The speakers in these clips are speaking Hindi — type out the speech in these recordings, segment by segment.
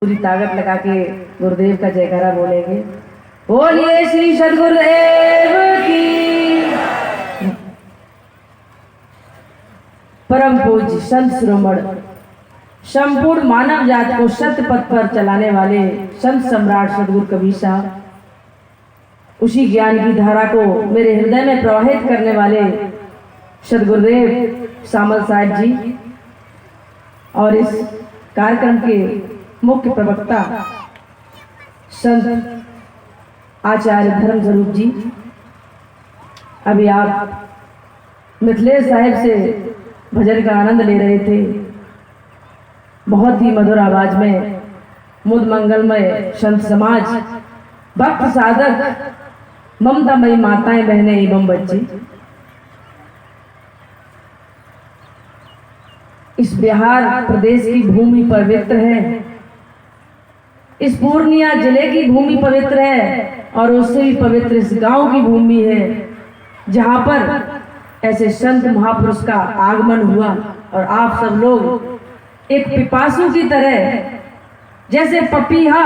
पूरी ताकत लगा के गुरुदेव का जयकारा बोलेंगे। बोलिए श्री सद्गुरुदेव की। परम पूज्य संत शिरोमणि संपूर्ण मानव जात को सत्य पथ पर चलाने वाले संत सम्राट सद्गुरु कबीर साहब, उसी ज्ञान की धारा को मेरे हृदय में प्रवाहित करने वाले सद्गुरुदेव सामल साहब जी और इस कार्यक्रम के मुख्य प्रवक्ता संत आचार्य धर्म स्वरूप जी। अभी आप मिथिलेश साहिब से भजन का आनंद ले रहे थे। बहुत ही मधुर आवाज में मुद मंगलमय संत समाज, भक्त साधक, ममतामयी माताएं बहनें एवं बच्चे, इस बिहार प्रदेश की भूमि पवित्र है, इस पूर्णिया जिले की भूमि पवित्र है और उससे भी पवित्र इस गांव की भूमि है, जहां पर ऐसे संत महापुरुष का आगमन हुआ। और आप सब लोग एक पिपासु की तरह, जैसे पपीहा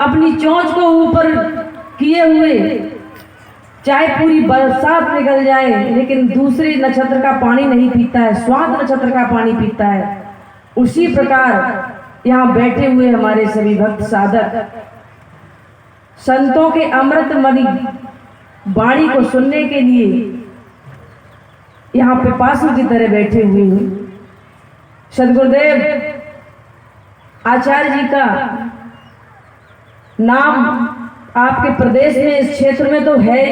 अपनी चोंच को ऊपर किए हुए चाहे पूरी बरसात निकल जाए लेकिन दूसरे नक्षत्र का पानी नहीं पीता है, स्वाद नक्षत्र का पानी पीता है, उसी प्रकार यहाँ बैठे हुए हमारे सभी भक्त साधक संतों के अमृतमयी वाणी को सुनने के लिए यहाँ पिपासु की तरह बैठे हुए हैं। सद्गुरुदेव आचार्य जी का नाम आपके प्रदेश में, इस क्षेत्र में तो है,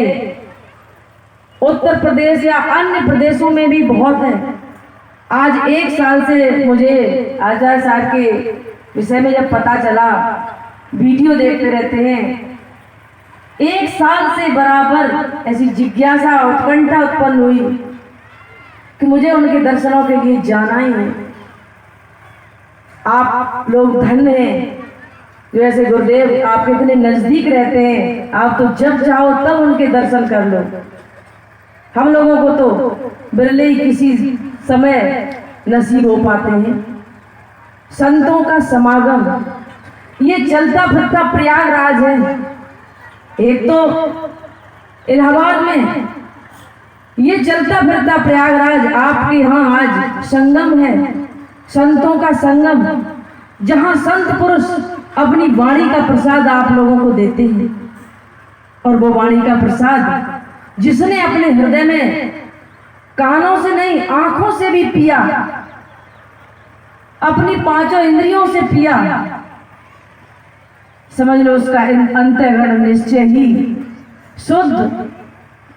उत्तर प्रदेश या अन्य प्रदेशों में भी बहुत है। आज एक साल से मुझे आचार्य साहब के विषय में जब पता चला, वीडियो देखते रहते हैं, एक साल से बराबर ऐसी जिज्ञासा उत्कंठा उत्पन्न हुई कि मुझे उनके दर्शनों के लिए जाना ही है। आप लोग धन्य हैं जो ऐसे गुरुदेव आपके इतने नजदीक रहते हैं। आप तो जब चाहो तब उनके दर्शन कर लो। हम लोगों को तो बिरले ही किसी समय नसीब हो पाते हैं। संतों का समागम ये चलता फिरता प्रयागराज है। एक तो इलाहाबाद में ये चलता फिरता प्रयागराज आपके यहाँ आज संगम है, संतों का संगम, जहाँ संत पुरुष अपनी वाणी का प्रसाद आप लोगों को देते हैं। और वो वाणी का प्रसाद जिसने अपने हृदय में कानों से नहीं आंखों से भी पिया, अपनी पांचों इंद्रियों से पिया, समझ लो उसका अंतःकरण निश्चय ही शुद्ध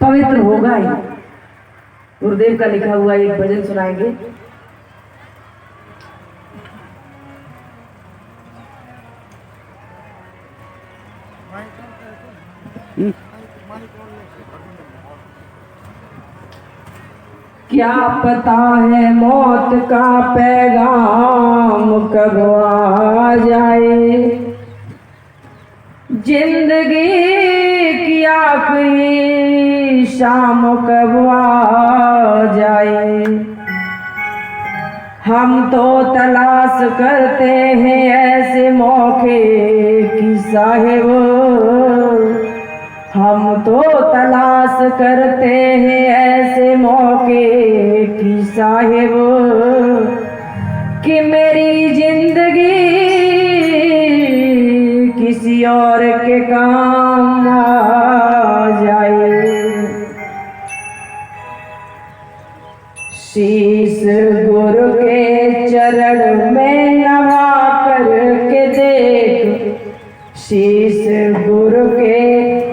पवित्र होगा ही। गुरुदेव का लिखा हुआ एक भजन सुनाएंगे। क्या पता है मौत का पैगाम कब आ जाए, जिंदगी की आखिरी शाम कब आ जाए। हम तो तलाश करते हैं ऐसे मौके की साहिब, हम तो तलाश करते हैं ऐसे मौके की साहिब, कि मेरी जिंदगी किसी और के काम आ जाए। शीश गुरु के चरण में नवा करके देख, शीश गुरु के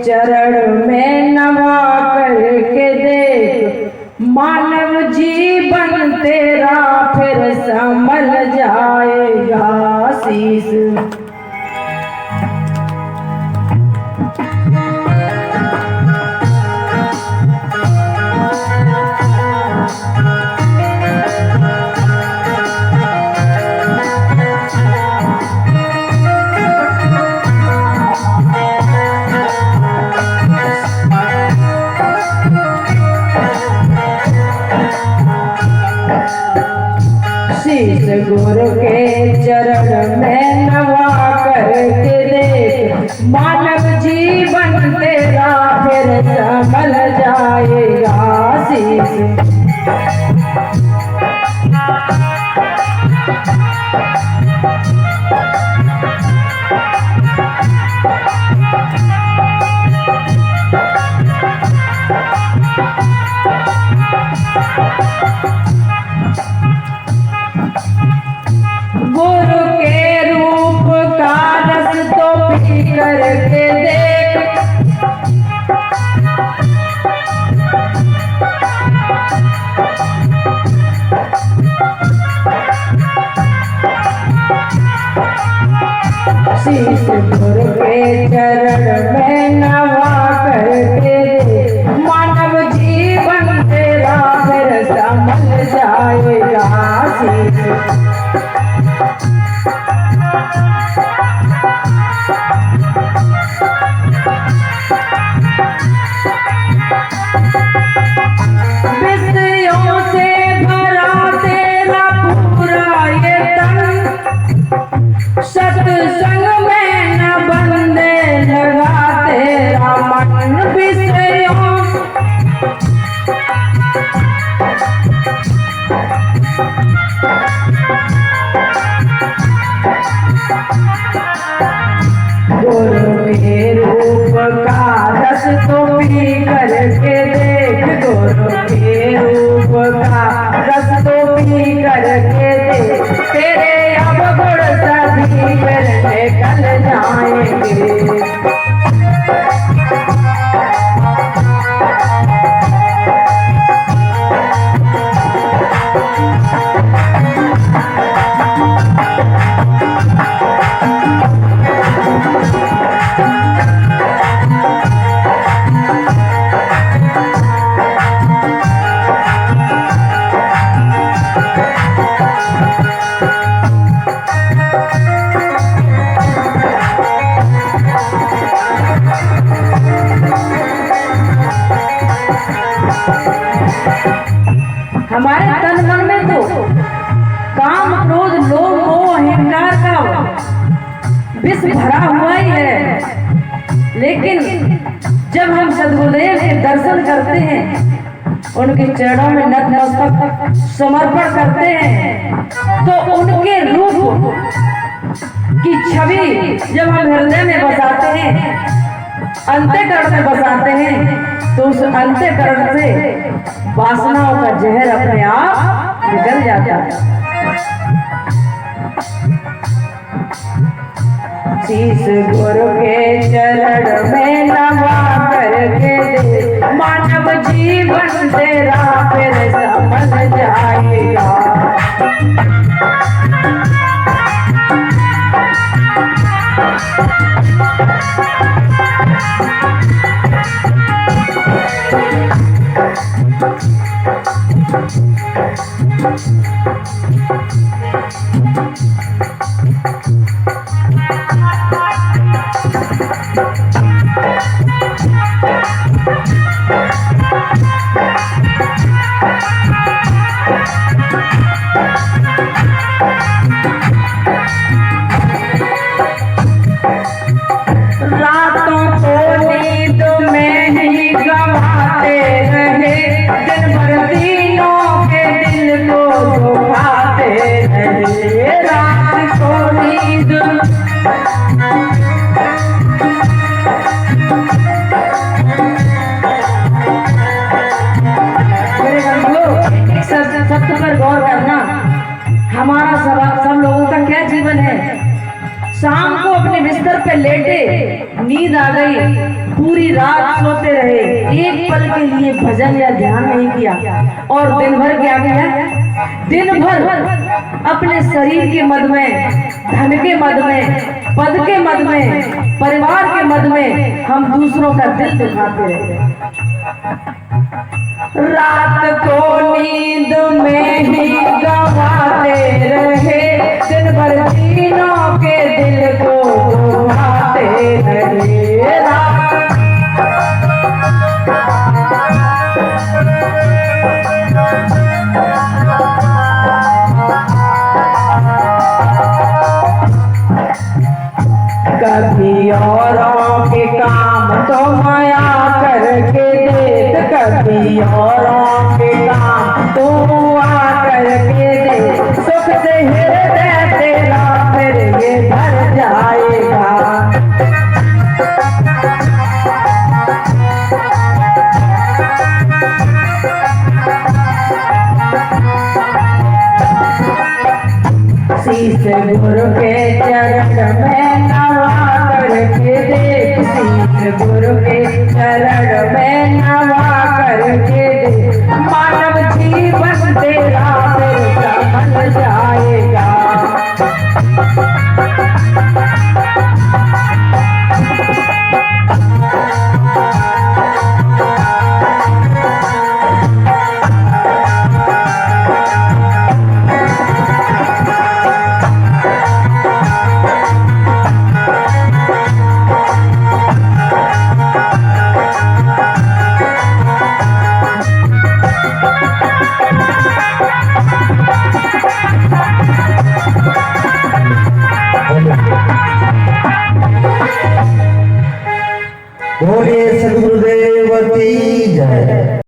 चरण में नवा करके देख, मानव जीवन तेरा फिर संभल जाएगा। शीश शीश गुरु के चरण में नवा करके देख, मानव जीवन तेरा फिर संभल जाएगा शीश। गुरु के रूप का रस तो पी करके देख, शीश गुरु के चरण में नवा करके दे, मानव जीवन तेरा फिर संभल जाएगा शीश। विषयों से भरा तेरा पूरा ये तन, सत्संग में न बंदे लगा तेरा मन। विषयों गुरु के रूप का रस तो पी करके देख, गुरु के रूप का रस तो पी करके देख, तेरे अब गुण सभी फिर निकल जाएंगे। हमारे तन मन में तो काम क्रोध लोभ मोह अहंकार का विष भरा हुआ ही है, लेकिन जब हम सद्गुरुदेव के दर्शन करते हैं, उनके चरणों में नतमस्तक समर्पण करते हैं, तो उनके रूप की छवि जब हम हृदय में बसाते हैं, अंतःकरण में बसाते हैं, तो उस अंतःकरण से वासनाओं का जहर अपने आप निकल जाता है। शीश गुरु के चरण में नवा करके दे, मानव जीवन तेरा फिर संभल जाएगा। रातों को नींद में ही गवाते रहे, दिन भर दिनों के दिल को दुखाते रहे। रात को नींद मेरे बंधुओं, सत्य पर गौर करना। हमारा सब लोगों का क्या जीवन है? शाम को अपने बिस्तर पे लेटे, नींद आ गई, पूरी रात सोते रहे, एक पल के लिए भजन या ध्यान नहीं किया, और दिन भर क्या किया? दिन भर अपने शरीर के मद में, धन के मद में, पद के मद में, परिवार के मद में हम दूसरों का दिल दुखाते रहे। रात को नींद में ही गवाते रहे, दिन भर तीनों के दिल को दुखाते रहे। रात कभी औरों के काम तो माया करके देख, कभी औरों के काम तो आ करके दे, सुख से हृदय तेरा फिर ये भर जाएगा। शीश गुरु के चरण में नवा करके देख, शीश गुरु के चरण में नवा करके दे, मानव जीवन तेरा फिर संभल जाएगा। बोलिए सद्गुरुदेव की जय।